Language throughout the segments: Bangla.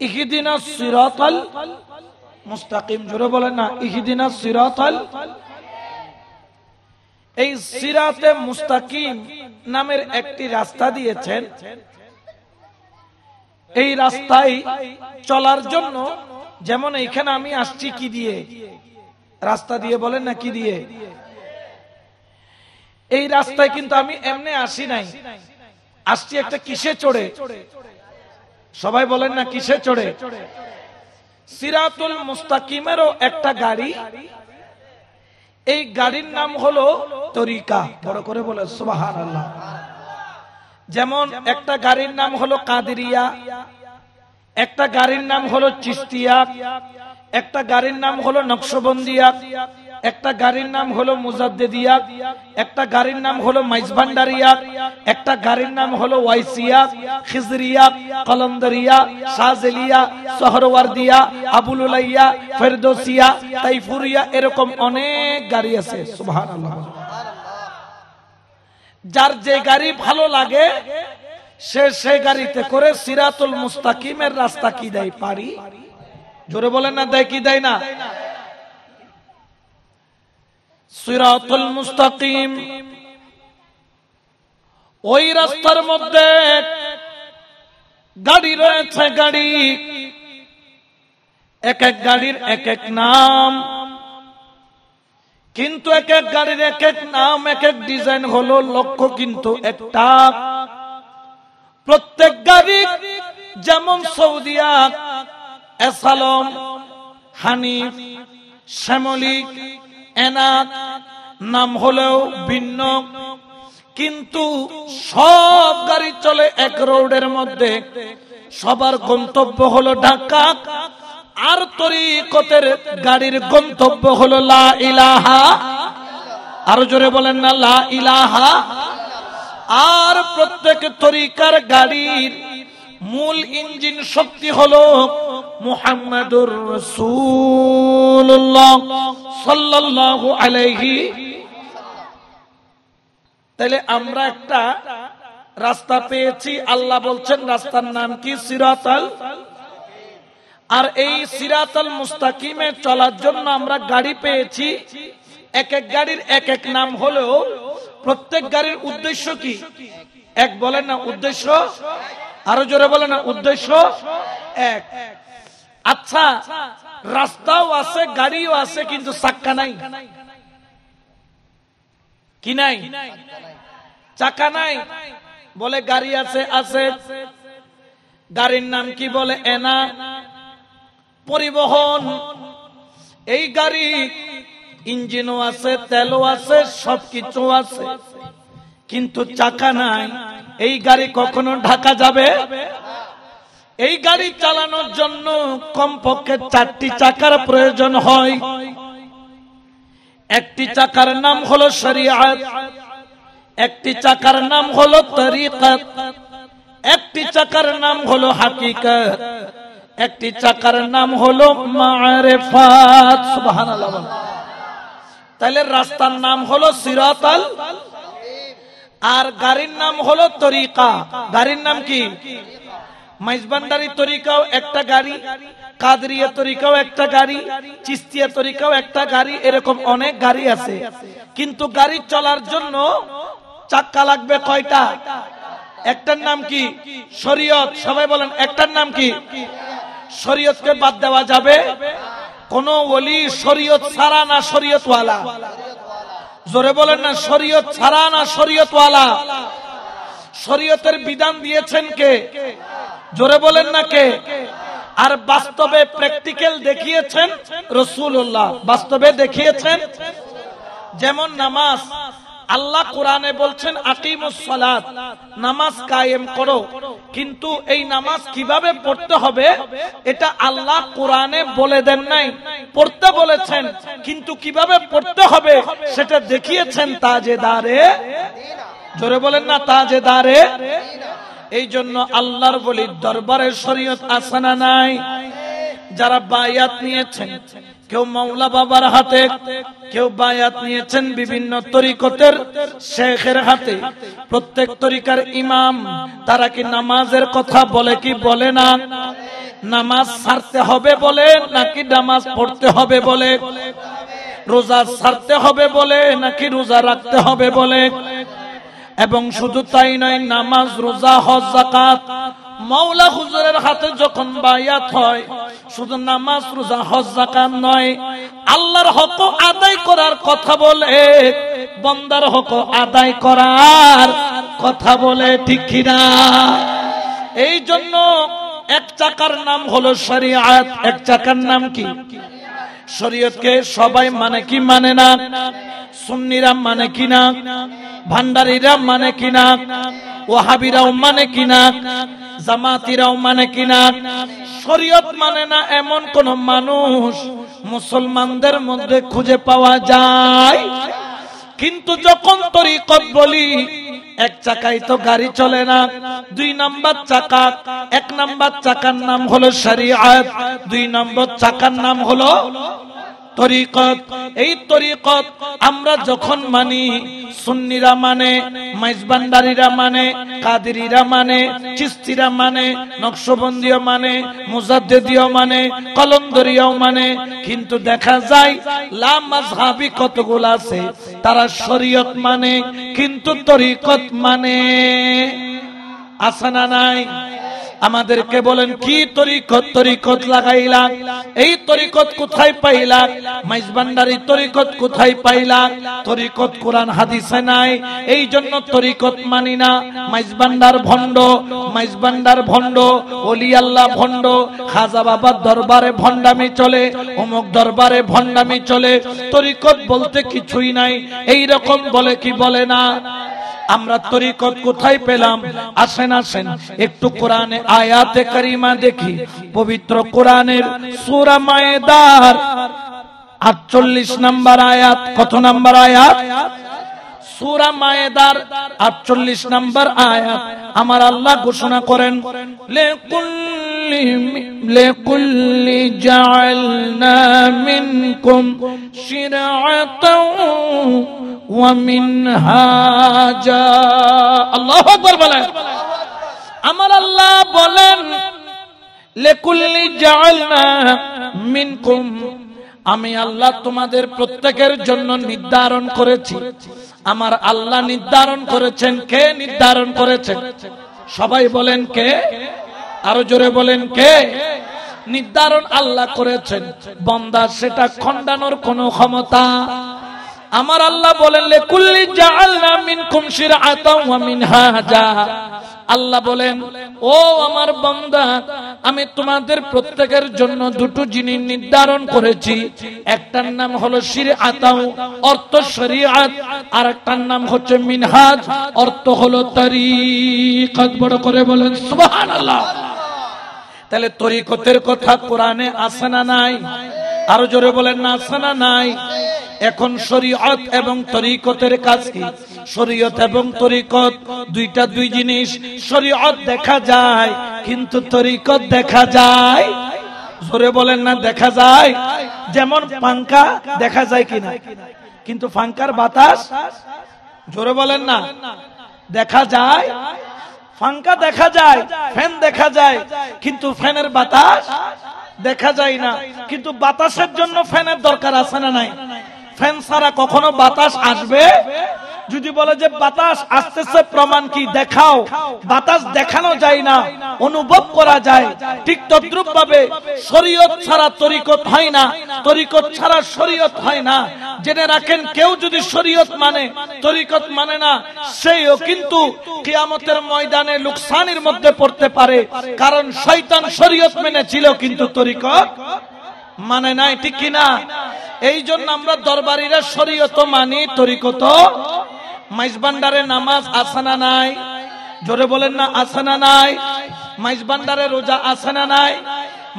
ইহদিনাস সিরাতাল মুস্তাকিম, জোরে বলেন না ইহদিনাস সিরাতাল। এই সিরাতে মুস্তাকিম নামের একটি রাস্তা দিয়েছেন। এই রাস্তায় চলার জন্য, যেমন এইখানে আমি আসছি কি দিয়ে? রাস্তা দিয়ে, বলেন না কি দিয়ে? এই রাস্তায় কিন্তু আমি এমনি আসি নাই, আসছি একটা কিসে চড়ে? সবাই বলেন না কিসে চড়ে? সিরাতুল মুস্তাকিমেরও একটা গাড়ি, এই গাড়ির নাম হলো তরিকা। বড় করে বলে সুবহানাল্লাহ। যেমন একটা গাড়ির নাম হলো কাদেরিয়া, একটা গাড়ির নাম হলো চিশতিয়া, একটা গাড়ির নাম হলো নকশবন্দিয়া, একটা গাড়ির নাম হলো মুজাদ্দিদিয়া, একটা গাড়ির নাম হলো মাইজভান্ডারিয়া, একটা গাড়ির নাম হলো ওয়াইসিয়া, খিজরিয়া, কলন্দরিয়া, শাহজেলিয়া, সোহরওয়ার্দিয়া, আবুল উলাইয়া, ফেরদৌসিয়া, তাইফুরিয়া, এরকম অনেক গাড়ি আছে। সুবহানাল্লাহ। যার যে গাড়ি ভালো লাগে সে সেই গাড়িতে করে সিরাতুল মুস্তাকিমের রাস্তা কি দেয়? পারি। জোরে বলেন না দেয় কি দেয় না? সিরাতুল মুস্তাকিম, ওই রাস্তার মধ্যে গাড়ি রয়েছে। গাড়ি এক এক গাড়ির এক এক নাম, কিন্তু এক এক গাড়ির এক এক নাম, এক এক ডিজাইন হলো, লক্ষ্য কিন্তু একটা। প্রত্যেক গাড়ি যেমন সৌদিয়া, এসালম, হানিফ, শ্যামলিক, এনাক নাম হলেও ভিন্ন, কিন্তু সব গাড়ি চলে এক রোডের মধ্যে। সবার গন্তব্য হলো ঢাকা, আর তরিকতের গাড়ির গন্তব্য হলো লা ইলাহা। আরো জোরে বলেন না লা ইলাহা। আর প্রত্যেক তরিকার গাড়ির মূল ইঞ্জিন শক্তি হলো মুহাম্মাদুর রাসূলুল্লাহ সাল্লাল্লাহু আলাইহি। তাহলে আমরা একটা রাস্তা পেয়েছি, আল্লাহ বলছেন রাস্তার নাম কি? সিরাতাল। আর এই সিরাতাল মুস্তাকিমে চলার জন্য আমরা গাড়ি পেয়েছি, এক এক গাড়ির এক এক নাম হলেও প্রত্যেক গাড়ির উদ্দেশ্য কি? এক, বলেন না উদ্দেশ্য? আরো জোরে বলেন না উদ্দেশ্য এক। আচ্ছা, রাস্তাও আছে, গাড়িও আছে, কিন্তু চাক্কা নাই। কি নাই? চাকা নাই। বলে গাড়ি আছে, আছে। গাড়ির নাম কি? বলে এনা। পরিবহন, এই গাড়ি ইঞ্জিনও আছে, তেলও আছে, সবকিছু আছে, কিন্তু চাকা নাই। এই গাড়ি কখনো ঢাকা যাবে? এই গাড়ি চালানোর জন্য কমপক্ষে 4টি চাকার প্রয়োজন হয়। একটি চাকার নাম হলো শরিয়ত, একটি চাকার নাম হলো তরিকত, একটি চাকার নাম হলো হাকিকত, একটি চাকার নাম হলো মারিফাত। সুবহানাল্লাহ। তাহলে রাস্তার নাম হলো সিরাতাল, আর গাড়ির নাম হলো তরিকা। গাড়ির নাম কি? মাইজভান্ডারি তরিকাও একটা গাড়ি, কাদরিয়া তরিকাও একটা গাড়ি, চিশতিয়া তরিকাও একটা গাড়ি, এরকম অনেক গাড়ি আছে। কিন্তু গাড়ি চলার জন্য চাক্কা লাগবে কয়টা? একটার নাম কি? শরীয়ত। সবাই বলেন একটার নাম কি? শরীয়তকে বাদ দেওয়া যাবে? কোন ওলি শরীয়ত ছাড়া না শরীয়তওয়ালা? জোরে বলেন না শরীয়ত ছাড়া না শরীয়তওয়ালা? শরীয়তের বিধান দিয়েছেন কে? জোরে বলেন না কে? আর বাস্তবে প্র্যাকটিক্যাল দেখিয়েছেন রাসূলুল্লাহ। বাস্তবে দেখিয়েছেন। যেমন নামাজ, আল্লাহ কোরআনে বলছেন আকিমুস সালাত, নামাজ কায়েম করো, কিন্তু এই নামাজ কিভাবে পড়তে হবে এটা আল্লাহ কোরআনে বলে দেন নাই। পড়তে বলেছেন, কিন্তু কিভাবে পড়তে হবে সেটা দেখিয়েছেন তাজেদারে। জোরে বলেন না তাজেদারে। এই জন্য আল্লাহর ওলির দরবারে শরীয়ত আছে না নাই? যারা বায়াত নিয়েছেন, কেউ মাওলা বাবার হাতে, কেউ বায়াত নিয়েছেন বিভিন্ন তরিকতের শেখের হাতে। প্রত্যেক তরিকার ইমাম তারা কি নামাজের কথা বলে কি বলে না? নামাজ ছাড়তে হবে বলে নাকি নামাজ পড়তে হবে বলে? রোজা ছাড়তে হবে বলে নাকি রোজা রাখতে হবে বলে? এবং শুধু তাই নয়, নামাজ, রোজা, হজ, যাকাত মাওলা হুজুরের হাতে যখন বায়াত হয়, শুধু নামাজ, রোজা, হজ, যাকাত নয়, আল্লাহর হক আদায় করার কথা বলে, বান্দার হক আদায় করার কথা বলে, ঠিক কি না? এই জন্য এক চাকার নাম হলো শরীয়ত। এক চাকার নাম কি? শরীয়তকে সবাই মানে কি মানে না? সুন্নিরা মানে কি না? ভান্ডারীরা মানে কি না? ওয়াহাবিরাও মানে কি না? জামাতিরাও মানে কি না? শরীয়ত মানে না এমন কোন মানুষ মুসলমানদের মধ্যে খুঁজে পাওয়া যায়? কিন্তু যখন তরিকত বলি, এক চাকায় তো গাড়ি চলে না, দুই নাম্বার চাকা। এক নাম্বার চাকার নাম হলো শরীয়ত, দুই নম্বর চাকার নাম হলো তরিকত। এই তরিকত আমরা যখন মানি, সুন্নিরা মানে, মাইজবান্ডারীরা মানে, কাদেরীরা মানে, চিশতিরা মানে, নকশবন্দিও মানে, মুজাদ্দিদিও মানে, কলন্দরিয়াও মানে, কিন্তু দেখা যায় লা মাযহাবী কতগুলো আছে, তারা শরীয়ত মানে কিন্তু তরিকত মানে। আছে না নাই? আমাদেরকে বলেন কি তরিকত? তরিকত লাগাইলা, এই তরিকত কোথায় পাইলা? মাইজবান্ডারি তরিকত কোথায় পাইলা? তরিকত কোরআন হাদিসে নাই, এই জন্য তরিকত মানি না। মাইজবান্ডার ভণ্ড, মাইজবান্ডার ভণ্ড, ওলি আল্লাহ ভণ্ড, খাজা বাবার দরবারে ভণ্ডামি চলে, অমুক দরবারে ভণ্ডামি চলে, তরিকত বলতে কিছুই নাই, এই রকম বলে কি বলে না? আমরা তরিকত কোথায় পেলাম? আসেন আসেন একটু কোরআনে আয়াতে কারিমা দেখি। পবিত্র কোরআনের সূরা মায়েদার 48 নম্বর আয়াত। কত নম্বর আয়াত? সূরা মায়েদার 48 নম্বর আয়াত। আমার আল্লাহ ঘোষণা করেন, লিকুল্লি জাআলনা মিনকুম শিরআতাও ওয়া মিনহাজা। আল্লাহু আকবার বলেন। আমার আল্লাহ বলেন, লিকুল্লি জাআলনা মিনকুম, আমি আল্লাহ তোমাদের প্রত্যেকের জন্য নির্ধারণ করেছি। আমার আল্লাহ নির্ধারণ করেছেন। কে নির্ধারণ করেছেন? সবাই বলেন কে? আরো জোরে বলেন কে? নির্ধারণ আল্লাহ করেছেন, বান্দা সেটা খণ্ডানোর কোনো ক্ষমতা। আমার আল্লাহ বলেন, লিকুল্লি জাআলনা মিনকুম শিরআতাও ওয়া মিনহাজা। আল্লাহ বলেন, ও আমার বান্দা, আমি তোমাদের প্রত্যেকের জন্য দুটো জিনিস নির্ধারণ করেছি। একটার নাম হলো শিরআতাও, অর্থ শরীয়ত, আর একটার নাম হচ্ছে মিনহাজ, অর্থ হলো তরিকত। বড় করে বলেন সুবহানাল্লাহ। তাহলে তরিকতের কথা কোরআনে আছে না নাই? আরো জোরে বলেন না আছে না নাই? এখন শরীয়ত এবং তরিকতের কাজ কি? শরীয়ত এবং তরিকত দুইটা দুই জিনিস। শরীয়ত দেখা যায় কিন্তু তরিকত দেখা যায়। জোরে বলেন না দেখা যায়? যেমন পাঙ্খা দেখা যায় কিনা, কিন্তু পাঙ্খার বাতাস, জোরে বলেন না, দেখা যায়। পাঙ্খা দেখা যায়, ফ্যান দেখা যায়, কিন্তু ফ্যানের বাতাস দেখা যায় না। কিন্তু বাতাসের জন্য ফ্যানের দরকার আছে না নাই? ফ্যান ছাড়া কখনো বাতাস আসবে? যদি বলে যে বাতাস আসতেছে, প্রমাণ কি? দেখাও। বাতাস দেখানো যায় না, অনুভব করা যায়। ঠিক তদ্রুপ ভাবে শরীয়ত ছাড়া তরিকত হয় না, তরিকত ছাড়া শরীয়ত হয় না। জেনে রাখেন, কেউ যদি শরীয়ত মানে তরিকত মানে না, সেও কিন্তু কিয়ামতের ময়দানে লোকসানের মধ্যে পড়তে পারে। কারণ শয়তান শরীয়ত মেনেছিল কিন্তু তরিকত মানে নাই, ঠিক কিনা? এই জন্য আমরা দরবারীরা শরীয়ত মানি, তরিকত। মাইজবান্ডারে নামাজ আছে না নাই? জোরে বলেন না আছে না নাই? মাইজবান্ডারে রোজা আছে না নাই?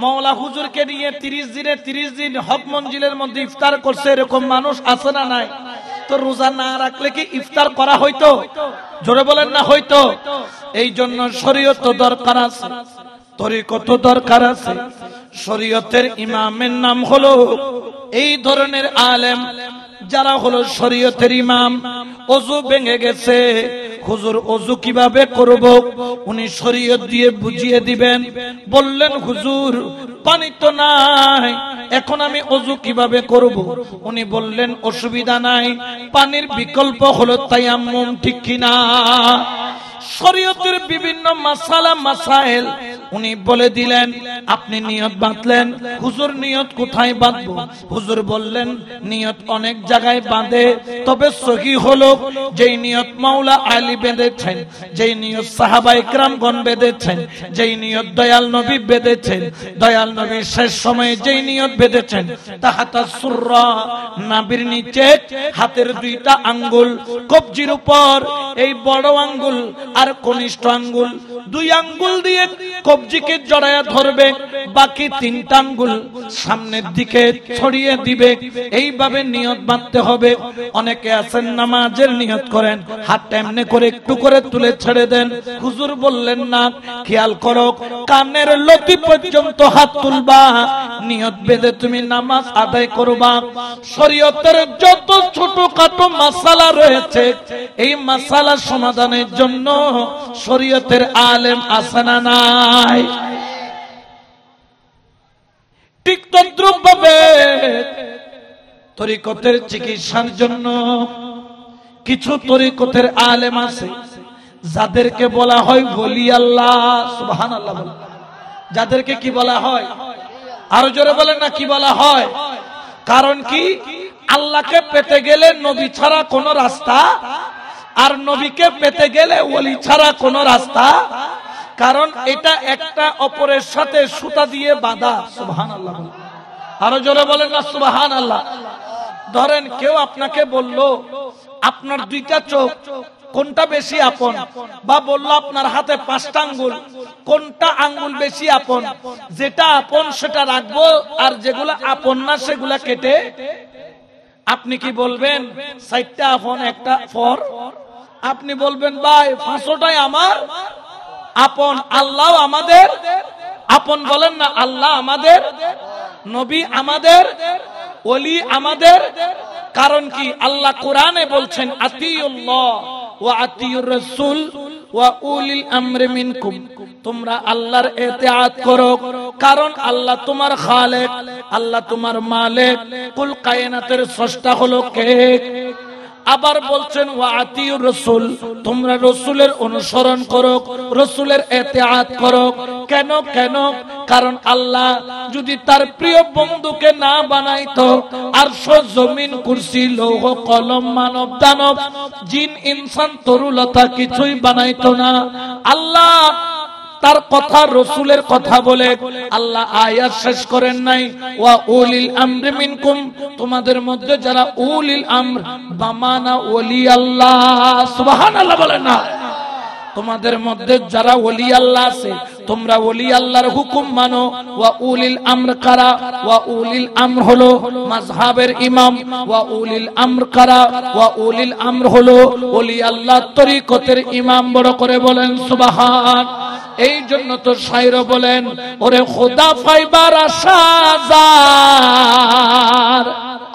মাওলা হুজুরকে নিয়ে 30 দিন হক মঞ্জিলের মধ্যে ইফতার করছে, এরকম মানুষ আছে না নাই? তো রোজা না রাখলে কি ইফতার করা হইতো? জোরে বলেন না হইতো? এই জন্য শরীয়ত দরকার আছে, তরিকত দরকার আছে। শরীয়তের ইমামের নাম হলো এই ধরনের আলেম যারা হলো শরীয়তের ইমাম। ওযু ভেঙে গেছে, হুজুর ওযু কিভাবে করব? উনি শরীয়ত দিয়ে বুঝিয়ে দিবেন। বললেন হুজুর পানি তো নাই, এখন আমি ওযু কিভাবে করব? উনি বললেন অসুবিধা নাই, পানির বিকল্প হলো তায়াম্মুম, ঠিক কিনা? শরীয়তের বিভিন্ন মাসালা মাসাইল উনি বলে দিলেন। আপনি নিয়ত বাঁধলেন, হুজুর নিয়ত কোথায় বাঁধবো? হুজুর বললেন নিয়ত অনেক জায়গায় বাঁধে, তবে সহি হলো যেই নিয়ত মাওলা আলী বেঁধেছেন, যেই নিয়ত সাহাবায়ে কেরামগণ বেঁধেছেন, যেই নিয়ত দয়াল নবী বেঁধেছেন, দয়াল নবী শেষ সময়ে যেই নিয়ত বেঁধেছেন, তাহাতা সুররা, নাভির নিচে হাতের দুইটা আঙ্গুল, কবজির উপর এই বড় আঙ্গুল আর কনিষ্ঠ আঙ্গুল, দুই আঙ্গুল দিয়ে কবজিকে জড়ায়া ধরবে, বাকি তিনটা আঙ্গুল সামনের দিকে ছড়িয়ে দিবে। এইভাবে নিয়ত বাঁধতে হবে। অনেকে আছেন নামাজের নিয়ত করেন, হাতটা এমনি করে একটু করে তুলে ছেড়ে দেন। হুজুর বললেন না, খেয়াল করো, কানের লতি পর্যন্ত হাত তুলবা, নিয়ত বেঁধে তুমি নামাজ আদায় করবা। শরীয়তের যত ছোটখাটো মাসালা রয়েছে, এই মাসালা সমাধানের জন্য শরীয়তের আলেম আছে না নাই? ঠিক তদ্রুপভাবে তরিকতের চিকিৎসার জন্য কিছু তরিকতের আলেম আছে যাদেরকে বলা হয় ওলি আল্লাহ। সুবহানাল্লাহ। যাদেরকে কি বলা হয়? আরো জোরে বলেন না, কি বলা হয়? কারণ কি? আল্লাহকে পেতে গেলে নবী ছাড়া কোনো রাস্তা, আর নবীকে পেতে গেলে ওলি ছাড়া কোনো রাস্তা। কারণ এটা একটা অপরের সাথে সুতা দিয়ে বাঁধা। সুবহানাল্লাহ। আরো জোরে বলেন না সুবহানাল্লাহ। ধরেন কেউ আপনাকে বলল আপনার দুইটা চোখ কোনটা বেশি আপন, বা বলল আপনার হাতে 5টা আঙ্গুল, কোনটা আঙ্গুল বেশি আপন? যেটা আপন সেটা রাখবো, আর যেগুলা আপন না সেগুলা কেটে। আপনি কি বলবেন 4টা আপন একটা ফর? আপনি বলবেন ভাই 5টাই আমার আপন। আল্লাহ আমাদের আপন বলেন না, আল্লাহ আমাদের, নবী আমাদের, ওলি আমাদের। কারণ কি? আল্লাহ কোরআনে বলছেন আতিউল্লাহ ওয়া আতিউর রাসূল ওয়া উলিল আমরি মিনকুম, তোমরা আল্লাহর ইতিআত করো, কারণ আল্লাহ তোমার খালেক, আল্লাহ তোমার মালিক, কুল কায়নাতের স্রষ্টা হলো কে? আবার বলছেন ওয়া আতিউর রাসূল, তোমরা রাসূলের অনুসরণ করো, রাসূলের ইতিআত করো। কেন? কারণ আল্লাহ যদি তার প্রিয় বন্ধুকে না বানাইতো, আরশ, জমিন, কুরসি, লৌহ, কলম, মানব দানব, জিন, ইনসান, তরুলতা কিছুই বানাইতো না। আল্লাহ তার কথা, রসুলের কথা বলে আল্লাহ আয়াত শেষ করেন নাই, ওয়া উলিল আমরি মিনকুম, তোমাদের মধ্যে যারা উলিল আমর, বামানা ওলি আল্লাহ। সুবহানাল্লাহ বলেন না। তোমাদের মধ্যে যারা ওলি আল্লাহ আছে, তোমরা ওলি আল্লাহর হুকুম মানো। ওয়া উলিল আমর কারা? ওয়া উলিল আমর হলো মাযহাবের ইমাম। ওয়া উলিল আমর কারা? ওয়া উলিল আমর হলো ওলি আল্লাহর তরিকতের ইমাম। বড় করে বলেন সুবহান। এই জন্য তো শায়র বলেন, ওরে খোদা পাইবার আশা যার,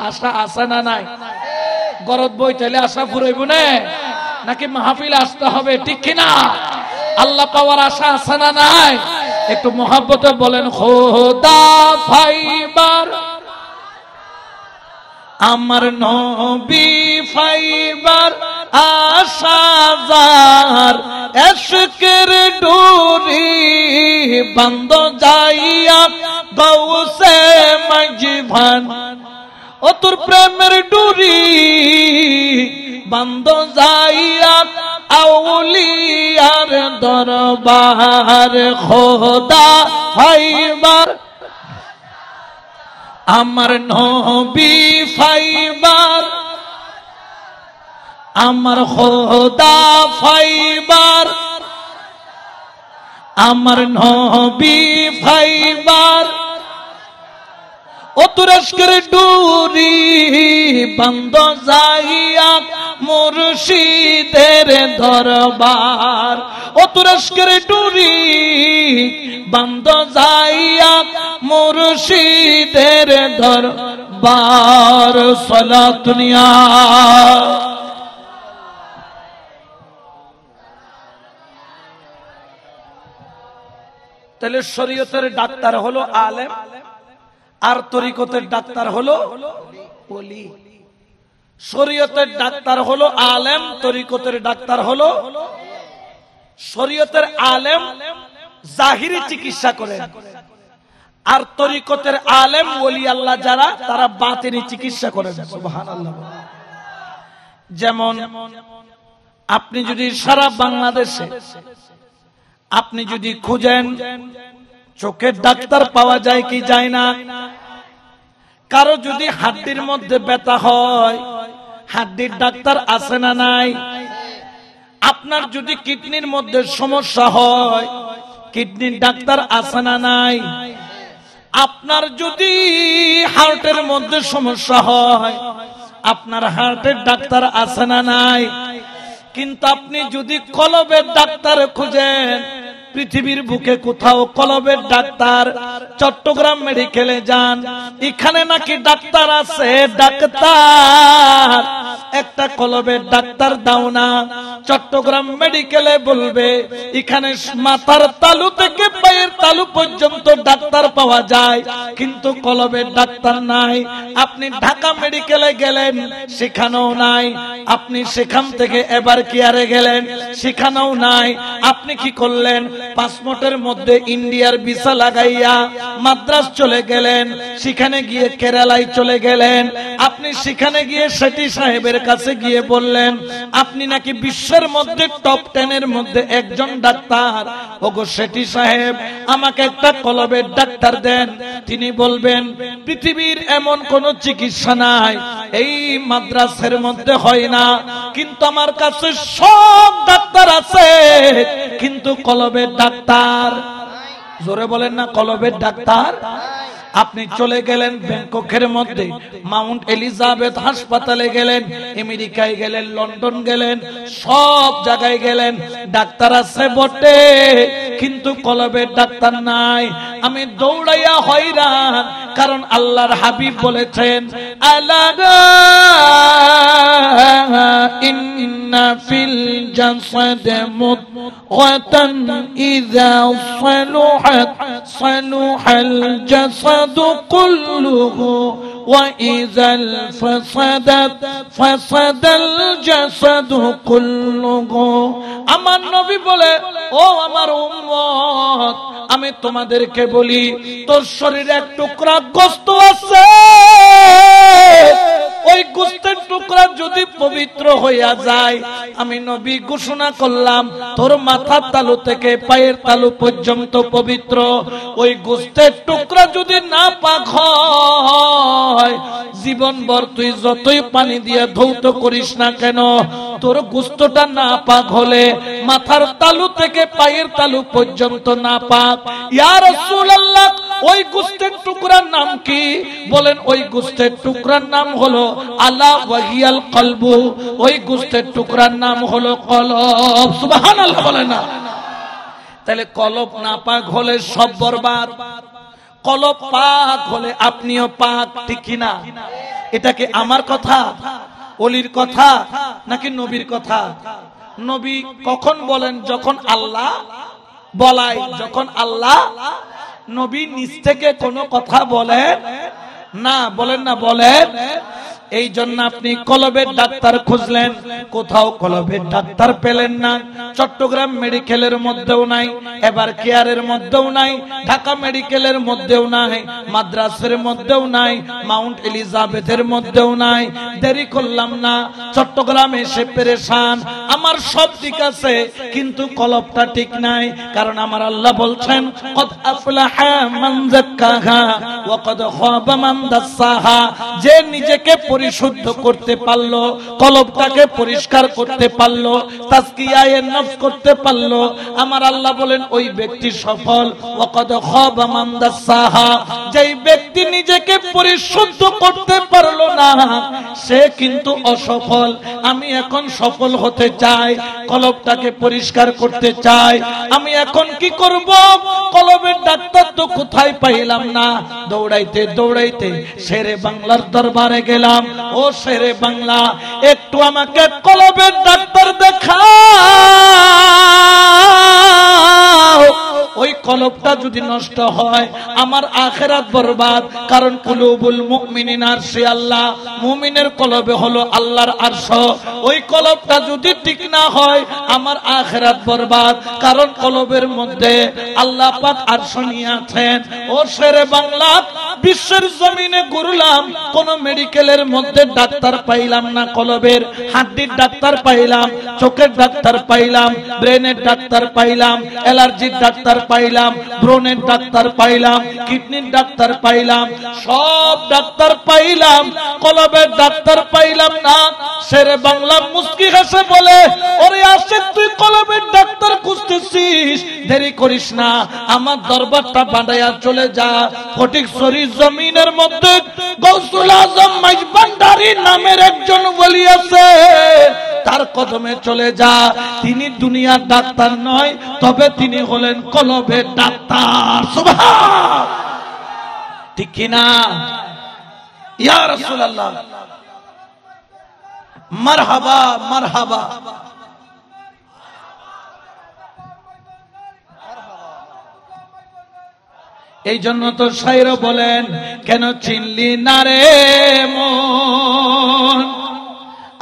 আশা আছে না নাই? গরদ বইতাইলে আশা ফুরাইব না, নাকি মাহফিল আসতে হবে, ঠিক কিনা? আল্লাহ পাওয়ার আশা আছে না নাই? একটু মহব্বতে বলেন, খোদা পাইবার, আমার নবী পাইবার আশা যার, এশকের ডোরি বন্ধ যাইয়া গৌসে মজভান, ও তোর প্রেমের ডোরি বন্ধ যাইয়া আউলিয়ার দরবার, খোদা পাইবার, আমার নবী পাইবার, আমার খোদা পাইবার, আমার নবী পাইবার, ও তুরস্কের ডুরি বন্ধ যাইয়া মুর্শিদের দরবার, ও তুরস্কের ডুরি বন্ধ যাইয়া মুর্শিদের দরবার। সালাতুনিয়া তাহলে শরীয়তের ডাক্তার হলো আলেম, আর তরিকতের ডাক্তার হলো ওলি। শরীয়তের ডাক্তার হলো আলেম, তরিকতের ডাক্তার হলো। শরীয়তের আলেম জাহিরি চিকিৎসা করেন, আর তরিকতের আলেম ওলি আল্লাহ যারা, তারা বাতিনি চিকিৎসা করেন। সুবহানাল্লাহ। যেমন আপনি যদি সারা বাংলাদেশে আপনি যদি খুঁজেন, চোখের ডাক্তার পাওয়া যায় কি যায় না? কারো যদি হাড্ডির মধ্যে ব্যথা হয়, হাড্ডির ডাক্তার আছে না নাই? আপনার যদি কিডনির মধ্যে সমস্যা হয়, কিডনির ডাক্তার আছে না নাই? আপনার যদি হার্টের মধ্যে সমস্যা হয়, আপনার হার্টের ডাক্তার আছে না নাই? কিন্তু আপনি যদি কলবের ডাক্তার খুঁজেন, পৃথিবীর বুকে কোথাও কলবের ডাক্তার, চট্টগ্রাম মেডিকেলে যান, এখানে নাকি ডাক্তার আছে। ডাক্তার একটা কলবের ডাক্তার দাও না, চট্টগ্রাম মেডিকেলে বলবে এখানে মাথার তালু থেকে পায়ের তালু পর্যন্ত ডাক্তার পাওয়া যায়, কিন্তু কলবের ডাক্তার নাই। আপনি ঢাকা মেডিকেলে গেলেন, সেখানেও নাই। আপনি সেখান থেকে এবার কেয়ারে গেলেন, সেখানেও নাই। আপনি কি করলেন? পাসপোর্টের মধ্যে ইন্ডিয়ার ভিসা লাগাইয়া মাদ্রাজ চলে গেলেন, সেখানে গিয়ে কেরালায় চলে গেলেন। আপনি সেখানে গিয়ে সেটি সাহেবের কাছে গিয়ে বললেন আপনি নাকি বিশ্বের মধ্যে টপ 10 এর মধ্যে একজন ডাক্তার। ওগো সেটি সাহেব, আমাকে একটা কলবের ডাক্তার দেন। তিনি বলবেন পৃথিবীর এমন কোন চিকিৎসা নাই, এই মাদ্রাসের মধ্যে হয় না, কিন্তু আমার কাছে সব ডাক্তার আছে, কিন্তু কলবের ডাক্তার। জোরে বলেন না, কলবের ডাক্তার। আপনি চলে গেলেন ব্যাংককের মধ্যে মাউন্ট এলিজাবেথ হাসপাতালে গেলেন, আমেরিকায় গেলেন, লন্ডন গেলেন, সব জায়গায় গেলেন, ডাক্তার আছে বটে, কিন্তু কলবের ডাক্তার নাই। আমি দৌড়াইয়া হয়রান, কারণ আল্লাহর হাবিব বলেছেন আলা ইন্না ফিল জাসাদি মুদগাতান ইযা সালুহাত সালুহাল জাসাদু কুল্লুহু ওয়া ইযাল ফাসাদাত ফাসাদাল জাসাদু কুল্লুহু। আমার নবী বলে, ও আমার উম্মত, আমি তোমাদেরকে বলি, তোর শরীরে এক টুকরা গোশত আছে, ওই গোশতের টুকরা যদি পবিত্র হইয়া যায়, আমি নবী ঘোষণা করলাম তোর মাথার তালু থেকে পায়ের তালু পর্যন্ত পবিত্র। ওই গোশতের টুকরা যদি না পাক হয়, জীবনভর তুই যতই পানি দিয়ে ধৌত করিস না কেন, তোর গোশতটা না পাক হলে মাথার তালু থেকে পায়ের তালু পর্যন্ত না পাক। ইয়া রাসূলুল্লাহ, ওই গোশতের টুকরার নাম কি? বলেন ওই গোশতের টুকরার নাম হলো আলা ওয়াহিয়াল কলবু, ওই গোশতের টুকরার নাম হলো কলব। সুবহানাল্লাহ বলেন না। তাহলে কলব না পাক হলে সব বরবাদ, কলব পাক হলে আপনিও পাক, ঠিক কিনা? এটা কি আমার কথা, ওলির কথা, নাকি নবীর কথা? নবী কখন বলেন? যখন আল্লাহ বলায়। যখন আল্লাহ, নবী নিজ থেকে কোনো কথা বলেন না। বলেন না, বলেন। এই জন্য আপনি কলবের ডাক্তার খুঁজলেন, কোথাও কলবের ডাক্তার পেলেন না। চট্টগ্রাম মেডিকেলের মধ্যেও নাই, এবার কেয়ারের মধ্যেও নাই, ঢাকা মেডিকেলের মধ্যেও নাই, মাদ্রাসের মধ্যেও নাই, মাউন্ট এলিজাবেথের মধ্যেও নাই। দেরি করলাম না, চট্টগ্রামে এসে পেরেশান। আমার সব ঠিক আছে, কিন্তু কলবটা ঠিক নাই। কারণ আমার আল্লাহ বলছেন কদ আফলাহা মান যাক্কাহা ওয়া কদ খাবা মান দাসসাহা। যে নিজেকে পরিশুদ্ধ করতে পারলো, কলবটাকে পরিষ্কার করতে পারলো, তাজকিয়ায়ে নফস করতে পারলো, আমার আল্লাহ বলেন ওই ব্যক্তি সফল। ওয়া কদ খাবা মান দাসসাহা। যেই ব্যক্তি নিজেকে পরিশুদ্ধ করতে পারলো না, সে কিন্তু অসফল। আমি এখন সফল হতে চাই, কলবটাকে পরিষ্কার করতে চাই। আমি এখন কি করব? কলবের ডাক্তার তো কোথায় পাইলাম না। দৌড়াইতে দৌড়াইতে শেরে বাংলার দরবারে গেলাম। ও শেরে বাংলা, একটু আমাকে কলবের ডাক্তার দেখাও। ওই কলবটা যদি নষ্ট হয় আমার আখিরাত বরবাদ। কারণ কুলুবুল মুমিনিনা আরশে আল্লাহ, মুমিনের কলবে হলো আল্লাহর আরশ। ওই কলবটা যদি ঠিক না হয় আমার আখিরাত বরবাদ। কারণ কলবের মধ্যে আল্লাহ পাক আরশ নিয়ে আছেন। ও শেরে বাংলা, বিশ্বের জমিনে ঘুরলাম, কোন মেডিকেলের মধ্যে ডাক্তার পাইলাম না। কলবের হাড্ডির ডাক্তার পাইলাম, চোখের ডাক্তার পাইলাম, ব্রেনের ডাক্তার পাইলাম, অ্যালার্জির ডাক্তার পাইলাম, ব্রনের ডাক্তার পাইলাম, কিডনির ডাক্তার পাইলাম, সব ডাক্তার পাইলাম, কলবের ডাক্তার পাইলাম না। শেরে বাংলা মুস্কি হেসে বলে, ওরে আশিক তুই কলবের ডাক্তার খুঁজতেছিস, দেরি করিস না, আমার দরবারটা বাঁধাইয়া চলে যা। ফটিকছড়ি জমিনের মধ্যে গৌসুল আজম মাইজভান্ডারী নামের একজন ওলি আছে, তার কদমে চলে যা। তিনি দুনিয়ার ডাক্তার নয়, তবে তিনি হলেন কলবের ডাক্তার। সুবহান, ঠিক কিনা? ইয়া রাসূলুল্লাহ, মারহাবা মারহাবা। এই জন্য তো শায়র বলেন, কেন চিনলি না রে মন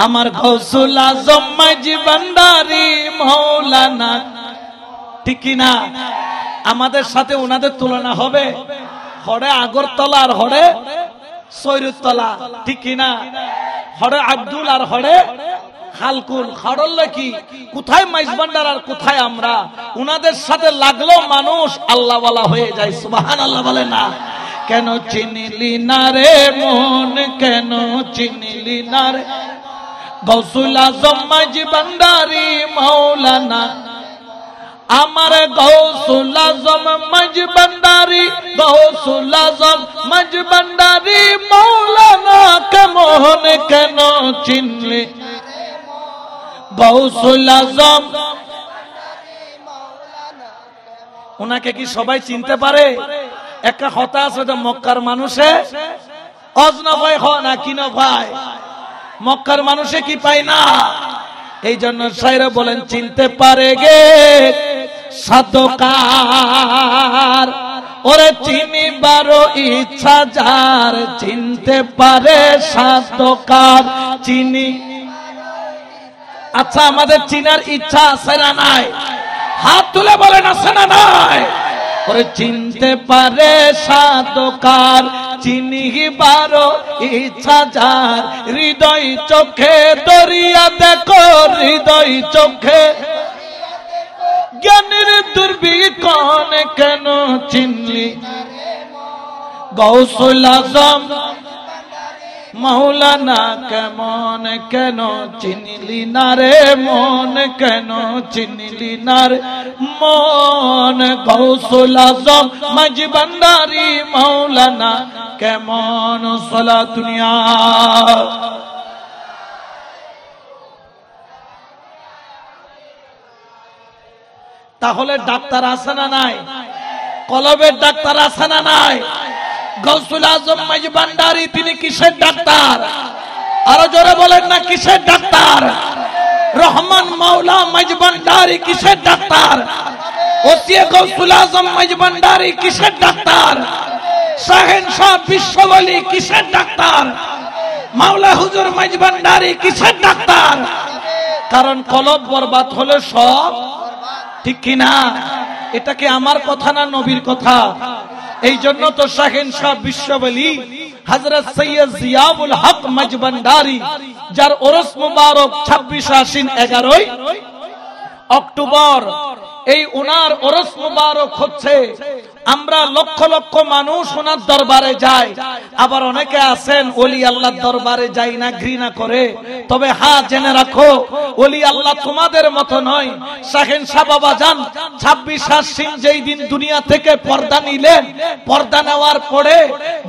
আমার গৌসুল আজম মাইজভান্ডারী মাওলানা। ঠিক কিনা? আমাদের সাথে ওনাদের তুলনা হবে? হরে আগরতলা আর হরে সৈরুতলা, ঠিক কিনা? হরে আব্দুল আর হরে হালকুল। খড়ল্লা কি? কোথায় মাইজভান্ডার আর কোথায় আমরা? উনাদের সাথে লাগলো মানুষ আল্লাহওয়ালা হয়ে যায়। সুবহানাল্লাহ বলে না? কেন চিনলি না রে মন, কেন চিনলি না রে গৌসুল আজম মাইজভান্ডারী মাওলানা। আমার গৌসুল আজম মাইজভান্ডারী, গৌসুল আজম মাইজভান্ডারী মাওলানা, কেমন কেন চিনলি গৌসুল আজম? ওনাকে কি সবাই চিনতে পারে? একটা কথা আছে যে মক্কার মানুষে অজনা ভয় হয় না, কি না ভাই? মক্কার মানুষে কি পায় না? এই জন্য শায়র বলেন, চিনতে পারে গে সাধকার, ওরে চিনিবারও ইচ্ছা যার, চিনতে পারে সাধকার। চিনি, আচ্ছা আমাদের চিনার ইচ্ছা আছে না নাই? হাত তুলে বলেন আছে না নাই? ওরে চিনতে পারে সাধকার, চিনিবারও ইচ্ছা যার, হৃদয় চোখে দরিয়া দেখো, হৃদয় চোখে জ্ঞানের দুর্বিকণ, কেন চিনলি গৌসুল আজম মাওলানা, কেমন কেন চিনলি না রে মন, কেন চিনলি না রে মন গৌসুল আজম মাইজভান্ডারী মাওলানা, কেমন সালাতুনিয়া। তাহলে ডাক্তার আছে না নাই? কলবের ডাক্তার আছে না নাই? গৌসুল আজম মাইজভান্ডারী তিনি কিসের ডাক্তার? আরো জোরে বলেন না, কিসের ডাক্তার? রহমান মাওলা মাইজভান্ডারী কিসের ডাক্তার? ওসিয়ে গৌসুল আজম মাইজভান্ডারী কিসের ডাক্তার? শাহেনশাহ বিশ্বওয়ালি কিসের ডাক্তার? মাওলা হুজুর মাইজভান্ডারী কিসের ডাক্তার? কারণ কলব বরবাদ হলে সব, ঠিক কিনা? এটা কি আমার কথা না নবীর কথা? এই জন্য তো শাহেনশাহ বিশ্বওয়ালি হযরত সৈয়দ জিয়াউল হক মাইজভান্ডারী, যার ওরস মুবারক 26 আশ্বিন 11 অক্টোবর, এই ওনার ওরস মুবারক হচ্ছে। আমরা লক্ষ লক্ষ মানুষ ওনার দরবারে যাই। আবার অনেকে আছেন ওলি আল্লাহর দরবারে যাই না, ঘৃণা করে। তবে হ্যাঁ, জেনে রাখো, ওলি আল্লাহ তোমাদের মতো নয়। শাহেনশাহ বাবা যান 26 আশ্বিন যেই দিন দুনিয়া থেকে পর্দা নিলেন, পর্দা নেওয়ার পরে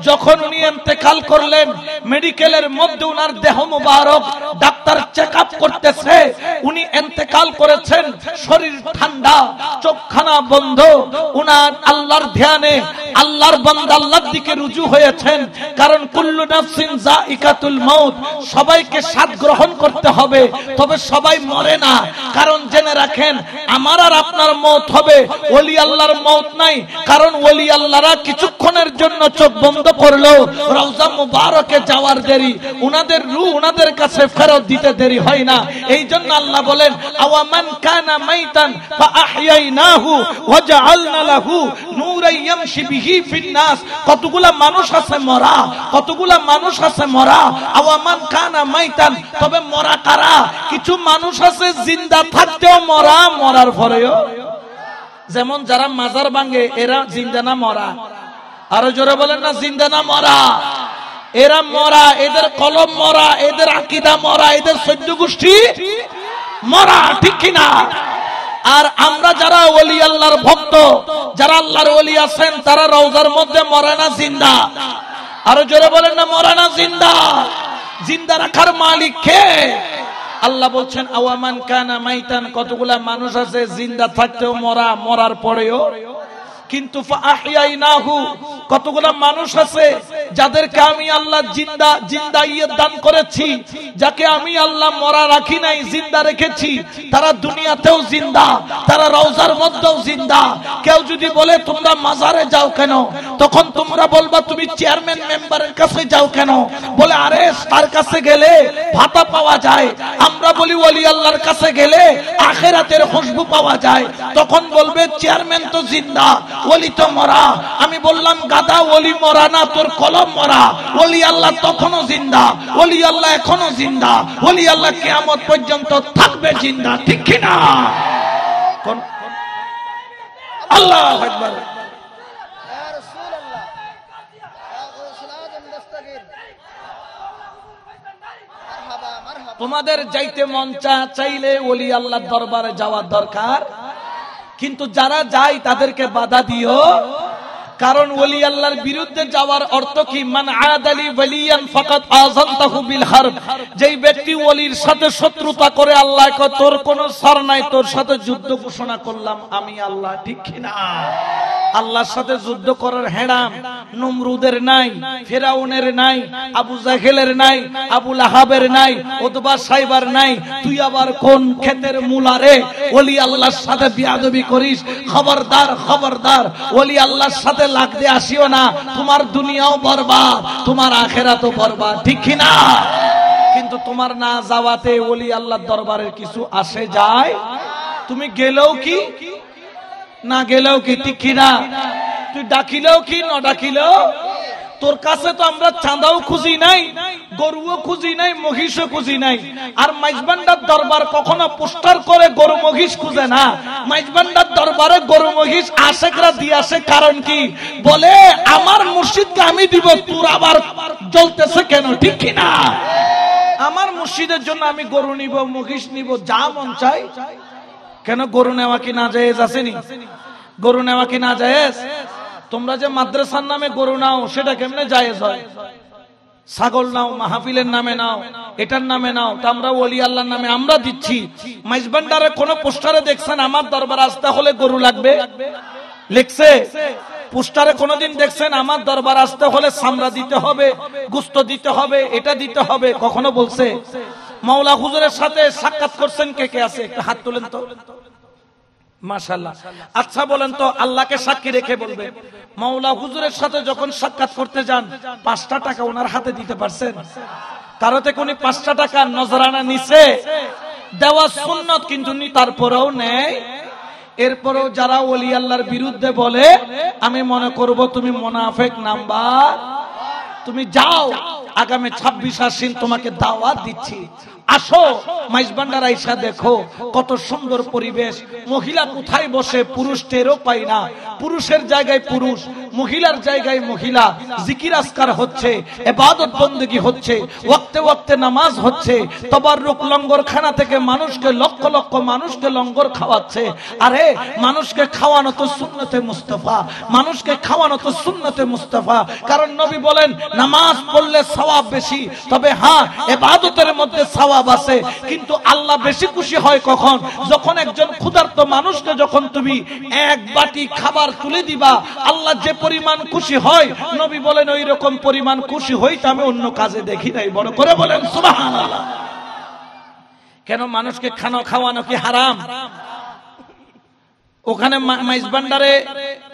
যখন উনি ইন্তেকাল করলেন, মেডিকেলের মধ্যে উনার দেহ মুবারক ডাক্তার চেক আপ করতেছে। উনি ইন্তেকাল করেছেন, শরীর ঠান্ডা, চোখখানা বন্ধ, উনার আল্লাহর ধ্যানে আল্লাহর বান্দা আল্লাহর দিকে রুজু হয়েছেন, কারণ কুল্লু নাফসিন যায়িকাতুল মাউত, সবাইকে স্বাদ গ্রহণ করতে হবে, তবে সবাই মরে না। কারণ জেনে রাখেন, আমার আর আপনার মওত হবে, ওলি আল্লাহর মওত নাই। কারণ ওলি আল্লাহরা কিছুক্ষণের জন্য চোখ বন্ধ করলো, রওজা মুবারকে যাওয়ার দেরি, উনাদের রূহ উনাদের কাছে ফেরত দিতে দেরি হয় না। এই জন্য আল্লাহ বলেন, আওয়ামান কানা মাইতান ফাআহইয়াইনাহু ওয়াজআলনা লাহু নূরান ইয়ামশি বিহি ফিন নাস। কতগুলা মানুষ আছে মরা, কতগুলা মানুষ আছে মরা। আওয়ামান কানা মাইতান, তবে মরা কারা? কিছু মানুষ আছে জিন্দা থাকতেও মরা, মরার পরেও। যেমন যারা মাজার ভাঙে, এরা জিন্দা না মরা? আরো জোরে বলেন না, জিন্দা না মরা? এরা মরা, এদের কলম মরা, এদের আকীদা মরা, এদের চৌদ্দ গোষ্ঠী মরা, ঠিক কিনা? আর আমরা যারা ওলি আল্লাহর ভক্ত, যারা আল্লাহর ওলি আছেন, তারা রওজার মধ্যে মরে না, জিন্দা? আরো জোরে বলেন না, মরে না, জিন্দা? জিন্দা রাখার মালিক কে? আল্লাহ বলছেন আওয়ামান কানা মাইতান, কতগুলা মানুষ আছে জিন্দা থাকতেও মরা, মরার পরেও। কিন্তু ফাআহইয়াইনাহু, কতগুলা মানুষ আছে যাদেরকে আমি আল্লাহ জিন্দা জিন্দাইয়ত দান করেছি, যাকে আমি আল্লাহ মরা রাখি নাই, জিন্দা রেখেছি। তারা দুনিয়াতেও জিন্দা, তারা রওজার মধ্যেও জিন্দা। কেউ যদি বলে তোমরা মাজারে যাও কেন, তখন তোমরা বলবা তুমি চেয়ারম্যান মেম্বারের কাছে যাও কেন? বলে আরে তার কাছে গেলে ভাতা পাওয়া যায়। আমরা বলি ওলি আল্লাহর কাছে গেলে আখিরাতের খুশবু পাওয়া যায়। তখন বলবে চেয়ারম্যান তো জিন্দা, ওলি তো মরা। আমি বললাম গাদা, ওলি মরা না, তোর কলম মরা। ওলি আল্লাহ তখনও জিন্দা, ওলি আল্লাহ এখনো জিন্দা, ওলি আল্লাহ কিয়ামত পর্যন্ত থাকবে জিন্দা, ঠিক কিনা? কোন আল্লাহু আকবার। তোমাদের যাইতে মন চাইলে ওলি আল্লাহর দরবারে যাওয়ার দরকার, কিন্তু যারা যায় তাদেরকে বাধা দিও। কারণ ওলি আল্লাহর বিরুদ্ধে যাওয়ার অর্থ কি? মান আদালি ওয়ালিয়ান ফাকাদ আযানতাহু বিল হারব। যেই ব্যক্তি ওলির সাথে শত্রুতা করে, আল্লাহ কয় তোর কোনো ছাড় নাই, তোর সাথে যুদ্ধ ঘোষণা করলাম আমি আল্লাহ, ঠিক কিনা? আল্লাহর সাথে যুদ্ধ করার হেরাম নমরুদের নাই, ফেরাউনের নাই, আবু জাহেলের নাই, আবু লাহাবের নাই, উতবা সাইবার নাই। তুই আবার কোন ক্ষেতের মুলারে ওলি আল্লাহর সাথে বিয়াদবি করিস? খবরদার, খবরদার, ওলি আল্লাহর সাথে লাগতে আসিও না। তোমার দুনিয়াও বরবাদ, তোমার আখিরাতও বরবাদ, ঠিক কিনা? কিন্তু তোমার না যাওয়াতে ওলি আল্লাহর দরবারের কিছু আসে যায়? তুমি গেলেও কি না গেলেও কি, ঠিক কিনা? তুই ডাকিলেও কি না ডাকিলেও, তোর কাছে তো আমরা চাঁদাও খুঁজি নাই, গরুও খুঁজি নাই, মহিষও খুঁজি নাই। আর মাইজবান্ডার দরবার কখনো পোস্টার করে গরু মহিষ খুঁজে না। মাইজবান্ডার দরবারে গরু মহিষ আশেকরা দিয়ে আসে। কারণ কি? বলে আমার মুর্শিদকে আমি দিব, তোর আবার জ্বলতেছে কেন, ঠিক কিনা? আমার মুর্শিদের জন্য আমি গরু নিব, মহিষ নিব, যা মন চাই। কেন গরু নেওয়া কি না জায়েজ আসেনি? গরু নেওয়া কি না জায়েজ? তোমরা যে মাদ্রাসার নামে গরু নাও, সেটা কেমনে জায়েজ হয়? ছাগল নাও, মাহফিলের নামে নাও, এটার নামে নাও, তা আমরা ওলি আল্লাহর নামে আমরা দিচ্ছি। মাইজবান্ডারে কোন পোস্টারে দেখছেন আমার দরবার আসতে হলে গরু লাগবে? লিখছে? পোস্টারে কোনদিন দেখছেন আমার দরবার আসতে হলে চামড়া দিতে হবে, গোশত দিতে হবে, এটা দিতে হবে? কখনো বলছে? মাওলা হুজুরের সাথে সাক্ষাৎ করছেন কে কে আছে? একটু হাত তোলেন তো। মাশাআল্লাহ। আচ্ছা বলেন তো, আল্লাহকে সাক্ষী রেখে বলবে, মাওলা হুজুরের সাথে যখন সাক্ষাৎ করতে যান 5টা টাকা ওনার হাতে দিতে পারছেন? কারোতে কোনি 5টা টাকা নজরানা নিছে? দেওয়া সুন্নত, কিন্তু তারপরেও নেয়। এরপরেও যারা ওলি আল্লাহর বিরুদ্ধে বলে, আমি মনে করব তুমি মুনাফিক নাম্বার। তুমি যাও, আগামী 26 আশ্বিন তোমাকে দাওয়াত দিচ্ছি, আসো মাইজবান্ডার আইসা দেখো কত সুন্দর পরিবেশ। মহিলা কোথায় বসে পুরুষ টেরও পাই না, পুরুষের জায়গায় পুরুষ, মহিলার জায়গায় মহিলা। জিকির আজকার হচ্ছে, ইবাদত বندگی হচ্ছে, ওয়াক্তে ওয়াক্তে নামাজ হচ্ছে। তাবাররুক লঙ্গরখানা থেকে মানুষকে, লক্ষ লক্ষ মানুষকে লঙ্গর খাওয়াচ্ছে। আরে মানুষকে খাওয়ানো তো সুন্নতে মুস্তাফা, মানুষকে খাওয়ানো তো সুন্নতে মুস্তাফা। কারণ নবী বলেন নামাজ পড়লে সওয়াব বেশি, তবে হ্যাঁ ইবাদতের মধ্যে সওয়াব সওয়াব আছে, কিন্তু আল্লাহ বেশি খুশি হয় কখন? যখন একজন ক্ষুধার্ত মানুষকে যখন তুমি এক বাটি খাবার তুলে দিবা, আল্লাহ যে পরিমাণ খুশি হয়, নবী বলেন ওই রকম পরিমাণ খুশি হইতে আমি অন্য কাজে দেখি নাই। বড় করে বলেন সুবহানাল্লাহ। কেন? মানুষকে খাওয়ানো কি হারাম? ওখানে মাইজ ভান্ডারে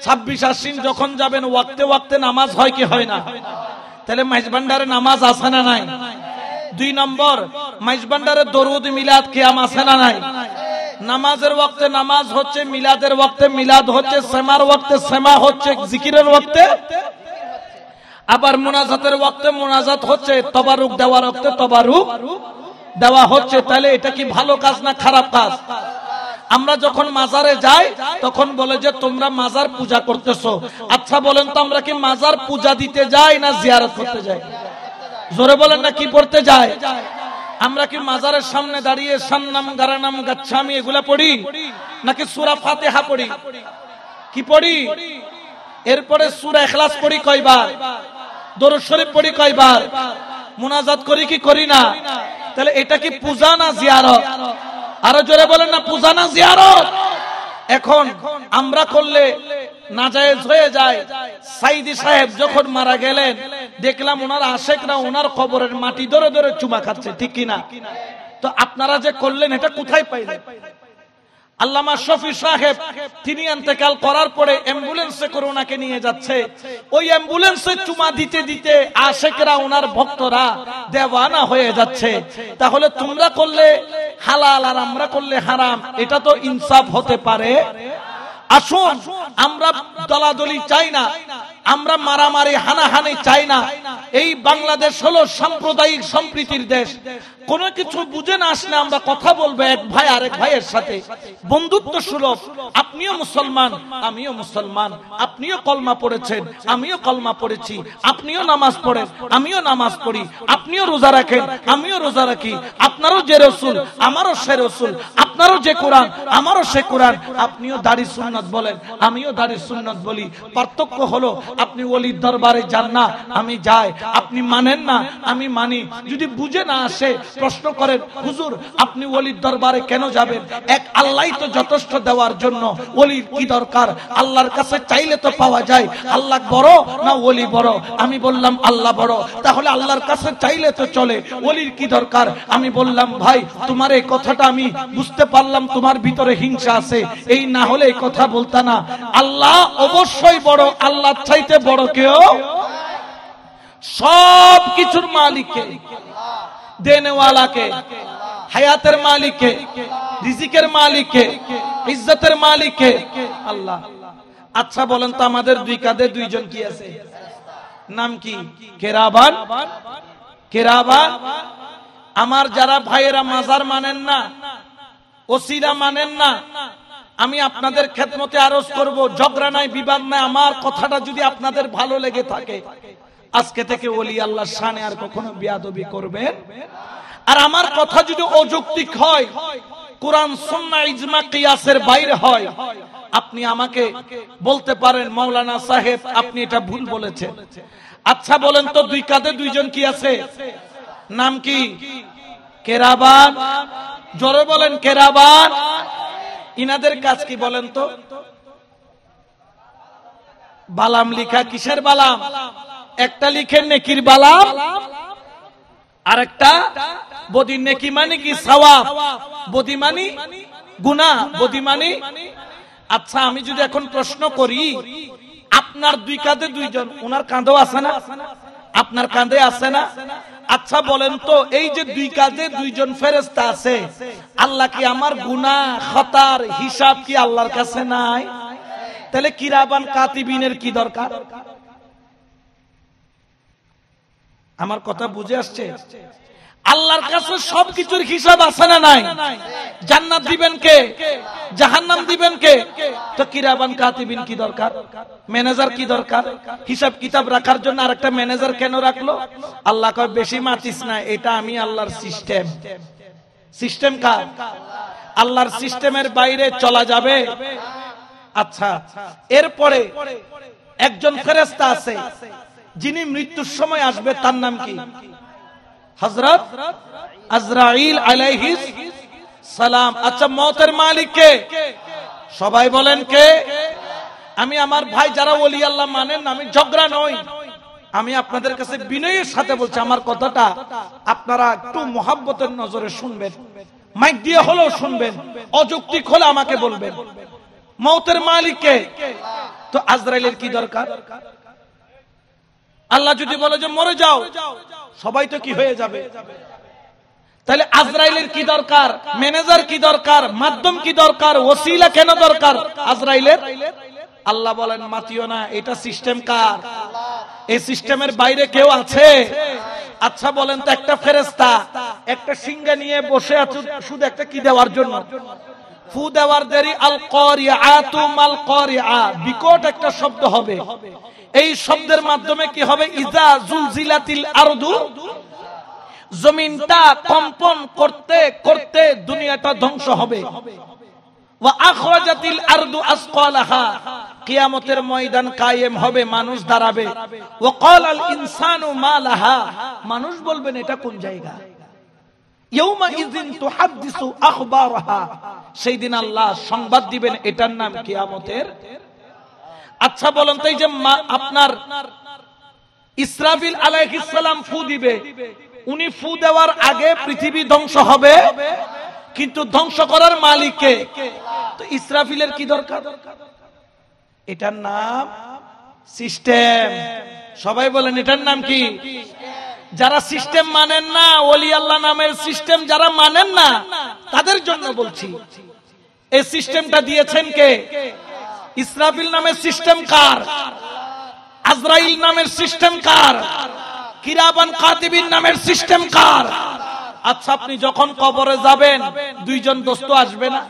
26 আশ্বিন যখন যাবেন, ওয়াক্তে ওয়াক্তে নামাজ হয় কি হয় না? তাহলে মাইজ ভান্ডারে নামাজ আছে না নাই? 2 নম্বর, মাইজ ভান্ডারে দরুদ মিলাদ কিয়াম আছে না নাই? নামাজের ওয়াক্তে নামাজ হচ্ছে, মিলাদের ওয়াক্তে মিলাদ হচ্ছে, সেমার ওয়াক্তে সেমা হচ্ছে, জিকিরের ওয়াক্তে, আবার মুনাজাতের ওয়াক্তে মুনাজাত হচ্ছে, তবারুক দেওয়ার ওয়াক্তে তবারুক দেওয়া হচ্ছে। তাহলে এটা কি ভালো কাজ না খারাপ কাজ? আমরা যখন মাজারে যাই তখন বলে যে তোমরা মাজার পূজা করতেছো। আচ্ছা বলেন তো, আমরা কি মাজার পূজা দিতে যাই না জিয়ারত করতে যাই? জোরে বলেন না, কি পড়তে যাই? আমরা কি মাজারের সামনে দাঁড়িয়ে সান্নাম গারানাম গাচ্ছামি এগুলা পড়ি, নাকি সূরা ফাতিহা পড়ি? কি পড়ি? এরপরে সূরা ইখলাস পড়ি কয়বার? দরুদ শরীফ পড়ি কয়বার? মুনাজাত করি কি করি না? তাহলে এটা কি পূজা না জিয়ারত? আরো জোরে বলেন না, পূজা না জিয়ারত? এখন আমরা করলে নাজায়েজ হয়ে যায়। সাইদি সাহেব যখন মারা গেলেন, দেখলাম ওনার আশেকরা ওনার কবরের মাটি ধরে ধরে চুমা খাচ্ছে, ঠিক কিনা? তো আপনারা যে করলেন এটা কোথায় পাইলেন? আল্লামা শফি সাহেব তিনি ইন্তেকাল করার পরে অ্যাম্বুলেন্সে করে ওনাকে নিয়ে যাচ্ছে। ওই অ্যাম্বুলেন্সে চুমা দিতে দিতে আশেকরা ওনার ভক্তরা দেওয়ানা হয়ে যাচ্ছে। তাহলে তোমরা করলে হালাল আর আমরা করলে হারাম, এটা তো ইনসাফ হতে পারে? আসুন, আমরা দলাদলি চাই না, আমরা মারামারি হানাহানি চাই না। এই বাংলাদেশ হলো সাম্প্রদায়িক সম্প্রীতির দেশ। কোন কিছু বুঝে না আসলে আমরা কথা বলবো এক ভাই আরেক ভাইয়ের সাথে, বন্ধুত্ব সুলভ। আপনিও মুসলমান, আমিও মুসলমান, আপনিও কলমা পড়েছেন, আমিও কলমা পড়েছি, আপনিও নামাজ পড়েন, আমিও নামাজ পড়ি, আপনিও রোজা রাখেন, আমিও রোজা রাখি, আপনারও যে রসুল আমারও সে রসুল, আপনারও যে কোরআন আমারও সে কোরআন, আপনিও দাড়ি সুন্নাত বলেন, আমিও দাড়ি সুন্নাত বলি। পার্থক্য হলো আপনি ওলির দরবারে যান না, আমি যাই, আপনি মানেন না, আমি মানি। যদি বুঝে না আসে প্রশ্ন করেন, হুজুর আপনি ওলির দরবারে কেন যাবেন? এক আল্লাহই তো যথেষ্ট দেওয়ার জন্য, ওলির কি দরকার? আল্লাহর কাছে চাইলে তো পাওয়া যায়। আল্লাহ বড় না ওলি বড়? আমি বললাম আল্লাহ বড়। তাহলে আল্লাহর কাছে চাইলে তো চলে, ওলির কি দরকার? আমি বললাম ভাই তোমার এই কথাটা আমি বুঝতে পারলাম, তোমার ভিতরে হিংসা আছে, এই না হলে এই কথা বলতা না। আল্লাহ অবশ্যই বড়, আল্লাহ চাইতে বড় কেউ? সব কিছুর মালিককে, দেনেওয়ালাকে, হায়াতের মালিককে, রিজিকের মালিককে, ইজ্জতের মালিককে আল্লাহ। আচ্ছা বলেন তো, আমাদের দুই কাঁধে দুইজন কি আছে? নাম কি? কেরাবান। কেরাবান। আমার যারা ভাইয়েরা মাজার মানেন না, ওসিলা মানেন না, আমি আপনাদের খেদমতে আরজ করব, ঝগড়া নাই, বিবাদ নাই, আমার কথাটা যদি আপনাদের ভালো লেগে থাকে আজকে থেকে ওলি আল্লাহর শানে আর কখনো বেয়াদবি করবেন। আর আমার কথা যদি অযৌক্তিক হয়, কোরআন সুন্নাহ ইজমা কিয়াসের বাইরে হয়, আপনি আমাকে বলতে পারেন মাওলানা সাহেব আপনি এটা ভুল বলেছেন। আচ্ছা বলেন তো, দুই কাঁধে দুইজন কি আছে? নাম কি? কেরাবান। জোরে বলেন কেরাবান। ইনাদের কাজ কি বলেন তো? বালাম লিখা। কিসের বালাম? একটা লিখেন নেকির বালাম, আর একটা বদি। নেকি মানে কি? সওয়াব। বদি মানে গুনাহ। বদি মানে। আচ্ছা আমি যদি এখন প্রশ্ন করি, আপনার দুই কাঁধে দুইজন, ওনার কাঁধেও আছে না? আপনার কাঁধে আছে না? আচ্ছা বলেন তো, এই যে দুই কাঁধে দুইজন ফেরেশতা আছে, আল্লাহ কি আমার গুনাহ খতার হিসাব কি আল্লাহর কাছে নাই? তাহলে কিরাবান কাতিবিনের কি দরকার? আমার কথা বুঝে আসছে? আল্লাহর কাছে সবকিছুর হিসাব আছে না নাই? জান্নাত দিবেন কে, জাহান্নাম দিবেন কে? তো কিরাবান কাতিবিন কি দরকার? ম্যানেজার কি দরকার? হিসাব কিতাব রাখার জন্য আরেকটা ম্যানেজার কেন রাখলো? আল্লাহ কয় বেশি মাতিস না, এটা আমি আল্লাহর সিস্টেম। সিস্টেম কার? আল্লাহর সিস্টেমের বাইরে চলা যাবে? আচ্ছা, এরপরে একজন ফেরেশতা আছে যিনি মৃত্যুর সময় আসবে, তার নাম কি? হযরত আজরাইল আলাইহিস সালাম। আচ্ছা, মওতের মালিক কে? সবাই বলেন কে? আমি আমার ভাই যারা ওলি আল্লাহ মানেন, আমি ঝগড়া নই, আমি আপনাদের কাছে বিনয়ের সাথে বলছি, আমার কথাটা আপনারা একটু মহব্বতের নজরে শুনবেন, মাইক দিয়ে হলেও শুনবেন, অযৌক্তিক হলে আমাকে বলবেন। মওতের মালিক কে? তো আজরাইলের কি দরকার? আল্লাহ যদি বলে যে মরে যাও, সবাই তো কি হয়ে যাবে। তাহলে আজরাইলের কি দরকার? ম্যানেজার কি দরকার? মাধ্যম কি দরকার? ওসিলা কেন দরকার আজরাইলের? আল্লাহ বলেন মাতিও না, এটা সিস্টেম কার? এই সিস্টেমের বাইরে কেউ আছে? আচ্ছা বলেন তো, একটা ফেরেশতা একটা সিংহা নিয়ে বসে আছে শুধু একটা কি দেওয়ার জন্য? ফু দেওয়ার দেরি। আল কারিআতু মাল কারিআ, বিকট একটা শব্দ হবে। এই শব্দের মাধ্যমে কি হবে? ইজা জুলজিলাতিল আরদু, জমিনটা কম্পন করতে করতে দুনিয়াটা ধ্বংস হবে। ওয়া আখরাজাতিল আরদু আসকালাহা, কিয়ামতের ময়দান কায়েম হবে, মানুষ দাঁড়াবে। ওয়া ক্বালাল ইনসানু মা লাহা, মানুষ বলবেন এটা কোন জায়গা? ইয়াউমা ইযিন তুহাদ্দিসু আখবারাহা, সেই দিন আল্লাহ সংবাদ দিবেন, এটার নাম কিয়ামতের। আচ্ছা বলেন তো, এই যে আপনার ইসরাফিল আলাইহিস সালাম ফু দিবে, উনি ফু দেওয়ার আগে পৃথিবী ধ্বংস হবে, কিন্তু ধ্বংস করার মালিক কে? তো ইসরাফিলের কি দরকার? এটার নাম সিস্টেম। সবাই বলেন এটার নাম কি? যারা সিস্টেম মানেন না, ওলি আল্লাহ নামের সিস্টেম যারা মানেন না, তাদের জন্য বলছি। এই সিস্টেমটা দিয়েছেন কে? ইসরাফিল নামের সিস্টেম কার? আজরাইল নামের সিস্টেম কার? কিরামান কাতিবিন নামের সিস্টেম কার? আচ্ছা, আপনি যখন কবরে যাবেন, দুইজন দোস্ত আসবে না?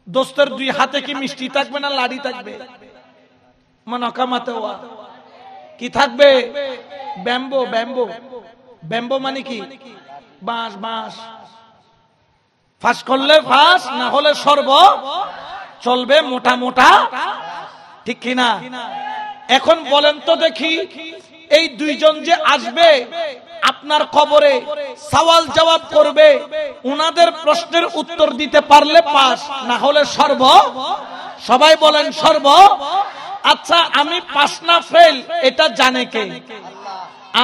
দোস্তের দুই হাতে কি মিষ্টি থাকবে না লাড়ি থাকবে? মনকামাতে কি থাকবে? ব্যাম্বো। ব্যাম্বো ব্যাম্বো মানে কি? বাঁশ। বাঁশ ফাঁস করলে ফাঁস, না হলে সর্ব চলবে মোটা মোটা, ঠিক কিনা? এখন বলেন তো দেখি, এই দুইজন যে আসবে আপনার কবরে, সওয়াল জবাব করবে, উনাদের প্রশ্নের উত্তর দিতে পারলে পাস, না হলে সর্ব। সবাই বলেন সর্ব। আচ্ছা, আমি পাস না ফেল এটা জানে কে?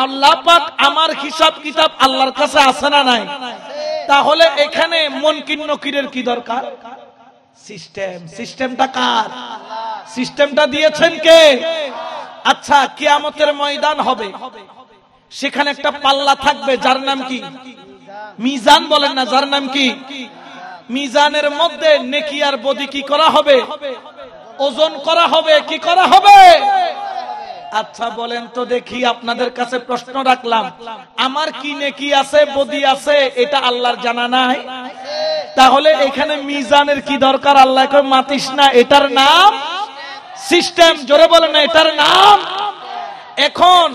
আল্লাহ পাক। আমার হিসাব কিতাব আল্লাহর কাছে আছে না নাই? তাহলে এখানে মুনকির নকিরের কি দরকার? সিস্টেম। সিস্টেমটা কার? সিস্টেমটা দিয়েছেন কে? আচ্ছা, কিয়ামতের ময়দান হবে, সেখানে একটা পাল্লা থাকবে, যার নাম কি? মিজান। বলেন না, যার নাম কি? মিজানের মধ্যে নেকি আর বদি কি করা হবে? ওজন করা হবে। কি করা হবে? আচ্ছা বলেন তো দেখি, আপনাদের কাছে প্রশ্ন রাখলাম, আমার কি নেকি আছে বদি আছে এটা আল্লাহর জানা নাই? তাহলে এখানে মিজানের কি দরকার? আল্লাহকে মাতিস না, এটার নাম সিস্টেম। জোরে বলেন না, এটার নাম। এখন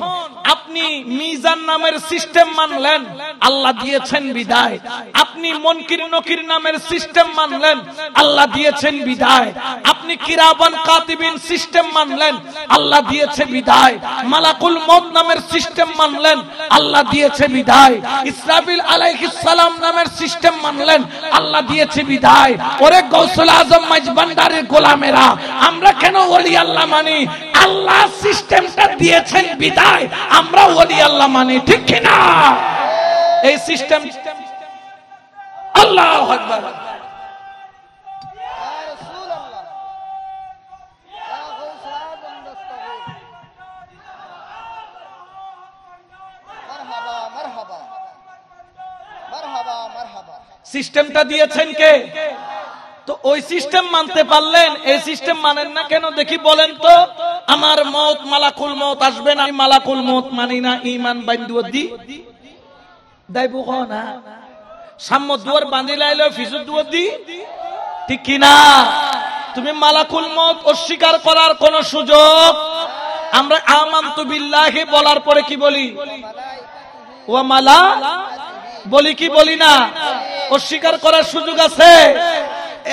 আপনি মিজান নামের সিস্টেম মানলেন, আল্লাহ দিয়েছেন বিদায়। আপনি মুনকির নকির নামের সিস্টেম মানলেন, আল্লাহ দিয়েছেন বিদায়। আপনি কিরামান কাতিবিন সিস্টেম মানলেন, আল্লাহ দিয়েছে বিদায়। মালাকুল মউত নামের সিস্টেম মানলেন, আল্লাহ দিয়েছে বিদায়। ইসরাফিল আলাইহিস সালাম নামের সিস্টেম মানলেন, আল্লাহ দিয়েছে বিদায়। ওরে গৌসুল আজম মাইজবান্ডারের গোলামেরা, আমরা কেন ওলি আল্লাহ মানি? আল্লাহ সিস্টেমটা দিয়েছেন বিদায়, আমরা ওলি আল্লাহ মানি, ঠিক কিনা? এই সিস্টেম। আল্লাহু আকবার। সিস্টেমটা দিয়েছেন কে? তো ওই সিস্টেম মানতে পারলেন, এই সিস্টেম মানেন না কেন দেখি বলেন তো? আমার মওত মালাকুল মওত আসবে না, আমি মালাকুল মওত মানি না, ঈমান বান্ধুয়া দি দাইবো না, সাম্য দুয়ার বাঁধি লাইলো ফিসু দুয়ার দি, ঠিক কি না? তুমি মালাকুল মওত অস্বীকার করার কোন সুযোগ? আমরা আমানতু বিল্লাহি বলার পরে কি বলি? ওয়া মালা বলি কি বলি না? অস্বীকার করার সুযোগ আছে?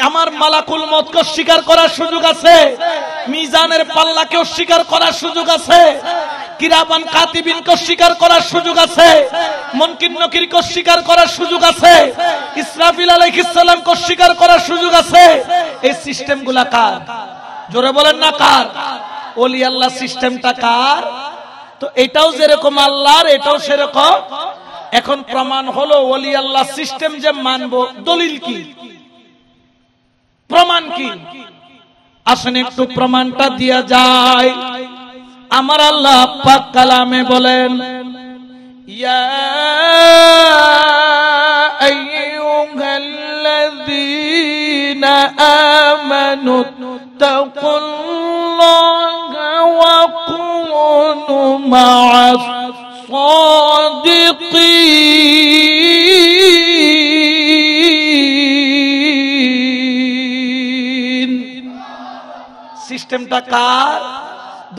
আমার মালাকুল মওতকে অস্বীকার করার সুযোগ আছে? মিজানের পাল্লাকে অস্বীকার করার সুযোগ আছে? কিরামান কাতিবিনকে স্বীকার করার সুযোগ আছে, মুনকির নকিরকে স্বীকার করার সুযোগ আছে, ইসরাফিল আলাইহিস সালামকে স্বীকার করার সুযোগ আছে। এই সিস্টেমগুলা কার? জোরে বলেন না কার? ওলি আল্লাহ সিস্টেমটা কার? তো এটাও যেরকম আল্লাহর, এটাও সেরকম। এখন প্রমাণ হলো ওলি আল্লাহ সিস্টেম যে মানবো, দলিল কি, প্রমাণ কি? আসেন একটু প্রমাণটা দিয়া যায়। আমার আল্লাহ পাক কালামে বলেন, ইয়া আইয়ুহাল্লাযীনা আমানু তাকুল্লাহা ওয়া কুনু মা'আস সাদিকিন। সিস্টেমটা কার?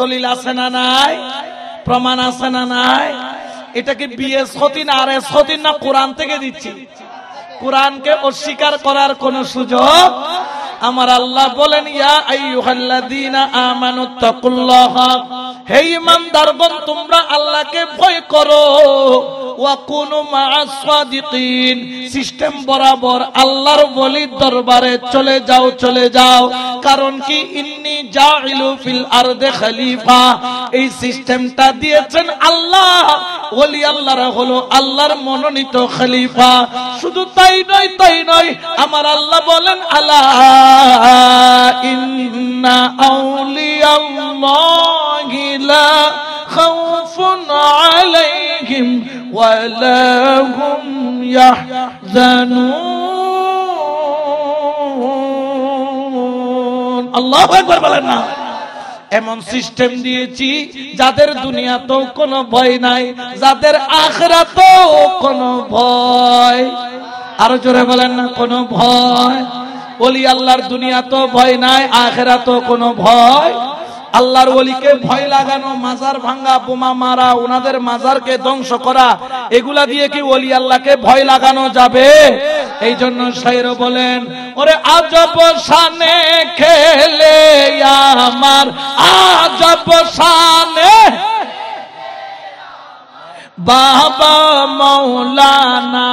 দলিল আছে না নাই? প্রমাণ আছে না নাই? এটা কি বিএস হতিন আর এস হতিন না কোরআন থেকে দিচ্ছি? কোরআনকে অস্বীকার করার কোন সুযোগ? আমার আল্লাহ বলেন, ইয়া আইয়ুহাল্লাযীনা আমানু তাকুল্লাহা, হে ঈমানদারগণ তোমরা আল্লাহকে ভয় করো, ওয়া কুনু মা'আস সাদিকিন, সিস্টেম বরাবর আল্লাহর ওলির দরবারে চলে যাও, চলে যাও। কারণ কি? ইন্নী জাইলু ফিল আরদে খলিফা, এই সিস্টেমটা দিয়েছেন আল্লাহ। ওলি আল্লাহরা হলো আল্লাহর মনোনীত খলিফা। শুধু তাই নয়, তাই নয়, আমার আল্লাহ বলেন, আলা ইন্না আউলিয়াল্লাহি লা খাউফুন আলাইহিম ওয়া লা হুম ইয়াহজানুন। আল্লাহু আকবার বলেন না? এমন সিস্টেম দিয়েছি যাদের দুনিয়াতেও কোনো ভয় নাই, যাদের আখিরাতেও কোনো ভয়। আরো জোরে বলেন না, কোনো ভয়। ওলি আল্লাহর দুনিয়াতেও ভয় নাই, আখিরাতেও কোনো ভয়। আল্লাহর ওলিকে ভয় লাগানো, মাজার ভাঙ্গা, বোমা মারা, ওনাদের মাজারকে ধ্বংস করা, এগুলা দিয়ে কি ওলি আল্লাহকে ভয় লাগানো যাবে? এই জন্য শায়ের বলেন, ওরে আজব শানে খেলে আমার, আজব শানে বাবা মৌলানা,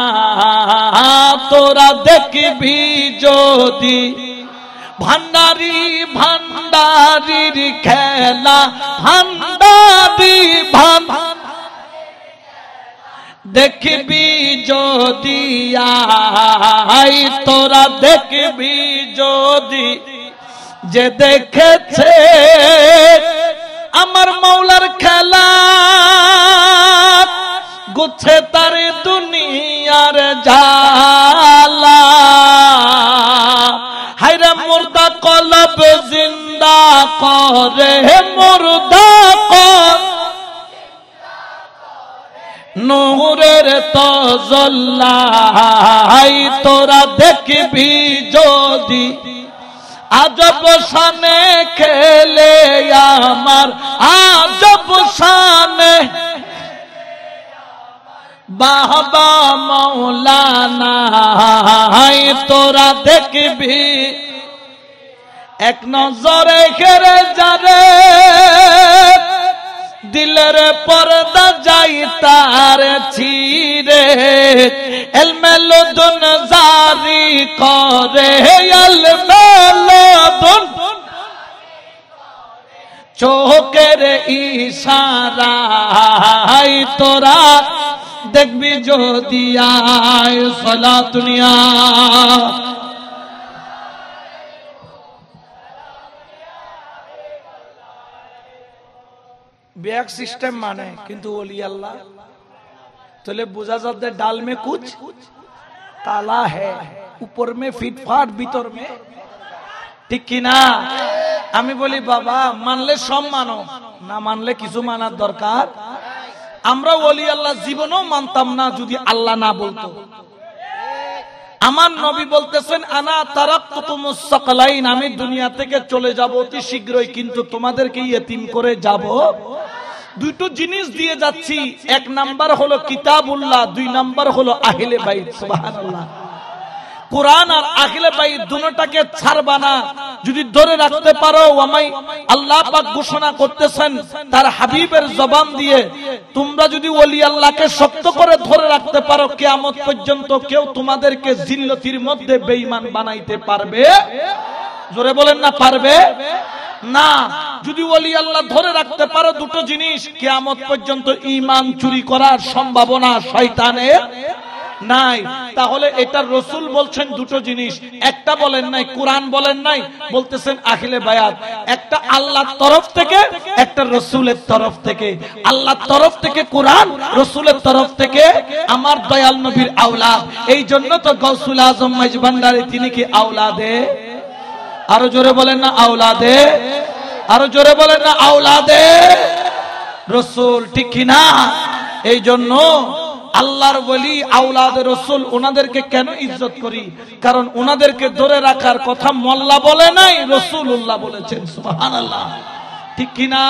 তোরা দেখবি যদি ভান্ডারি ভান্ডারির খেলা, ভান্ডারি দেখবি যদি আই, তোরা দেখবি যদি, যে দেখেছে আমার মৌলার খেলা, গুছে তার দুনিয়ার জালা। হায়রে মুর্দা কলব জিন্দা করে, মুর্দা কর নূরের তজল্লাই, তোরা দেখবি যদি আজব শানে খেলে আমার, আজব শানে বাবা মৌলানা, তোরা দেখবি এক নজরে ঘেরে যারে, দিলের পর্দা যাই তার ছিরে, এলমেলুদুন জারি করে, এলমেলুদুন চোখের ইশারায়, তোরা দেখবি যদি আয় সালাতুনিয়া। ব্যাগ সিস্টেম মানে, কিন্তু ওলি আল্লাহ তাহলে বোঝা যাচ্ছে ডাল মে কুছ কালা হ্যায়, উপর মে ফিটফাট, ভিতর মে, ঠিক কি না? আমি বলি বাবা মানলে সব মানো, না মানলে কিছু মানার দরকার। আমরা ওলি আল্লাহ জীবনও মানতাম না যদি আল্লাহ না বলতো। আমার নবী বলতেছেন, আনা তারাকতুমুস সাকলাইন, আমি দুনিয়া থেকে চলে যাব অতি শীঘ্রই, কিন্তু তোমাদেরকে ইয়েতিম করে যাব। দুটো জিনিস দিয়ে যাচ্ছি, এক নাম্বার হলো কিতাবুল্লাহ, দুই নাম্বার হলো আহলে বাইত। সুবহানাল্লাহ। কোরআন আর আহলে বাইত দুটোটাকে ছাড়বা না, যদি ধরে রাখতে পারো, আল্লাহ পাক ঘোষণা করতেছেন তার হাবিবের জবান দিয়ে, তোমরা যদি ওলি আল্লাহকে শক্ত করে ধরে রাখতে পারো, কিয়ামত পর্যন্ত কেউ তোমাদেরকে জিল্লতির মধ্যে বেঈমান বানাইতে পারবে? জোরে বলেন না পারবে না। যদি ওলি আল্লাহ ধরে রাখতে পারো দুটো জিনিস, কিয়ামত পর্যন্ত ঈমান চুরি করার সম্ভাবনা শয়তানের নাই। তাহলে এটা রাসূল বলছেন দুটো জিনিস, একটা বলেন নাই, কোরআন বলেন নাই, বলতেছেন আখিলে বায়াত। একটা আল্লাহর তরফ থেকে, একটা রাসূলের তরফ থেকে। আল্লাহর তরফ থেকে কোরআন, রাসূলের তরফ থেকে আমার দয়াল নবীর আওলাদ। এই জন্য তো গাউসুল আজম মাইজভান্ডারী তিনি কি আওলাদে? আরো জোরে বলেন না আওলাদে, আরো জোরে বলেন না আওলাদে রাসূল, ঠিক কি না? এই জন্য আল্লাহর ওলি আওলাদে রাসূল, ওনাদেরকে কেন ইজ্জত করি? কারণ ওনাদেরকে ধরে রাখার কথা মোল্লা বলে নাই, রাসূলুল্লাহ বলেছেন। সুবহানাল্লাহ, ঠিক কি না?